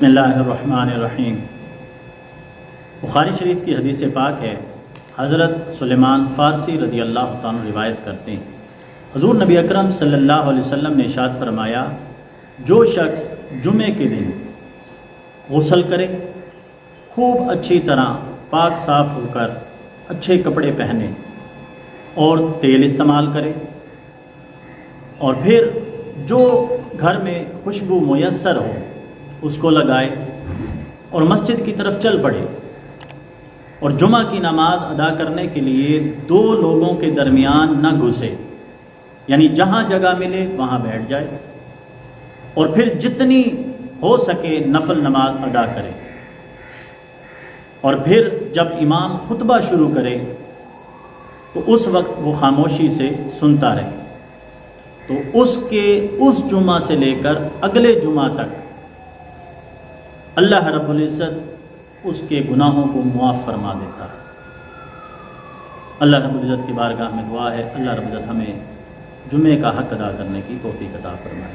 بسم اللہ الرحمن الرحیم۔ بخاری شریف کی حدیث پاک ہے، حضرت سلیمان فارسی رضی اللہ تعالیٰ عنہ روایت کرتے ہیں، حضور نبی اکرم صلی اللہ علیہ وسلم نے ارشاد فرمایا، جو شخص جمعے کے دن غسل کرے، خوب اچھی طرح پاک صاف ہو کر اچھے کپڑے پہنے اور تیل استعمال کرے، اور پھر جو گھر میں خوشبو میسر ہو اس کو لگائے اور مسجد کی طرف چل پڑے، اور جمعہ کی نماز ادا کرنے کے لیے دو لوگوں کے درمیان نہ گھسے، یعنی جہاں جگہ ملے وہاں بیٹھ جائے، اور پھر جتنی ہو سکے نفل نماز ادا کرے، اور پھر جب امام خطبہ شروع کرے تو اس وقت وہ خاموشی سے سنتا رہے، تو اس جمعہ سے لے کر اگلے جمعہ تک اللہ رب العزت اس کے گناہوں کو معاف فرما دیتا ہے۔ اللہ رب العزت کی بارگاہ میں دعا ہے، اللہ رب العزت ہمیں جمعے کا حق ادا کرنے کی توفیق عطا فرمائے۔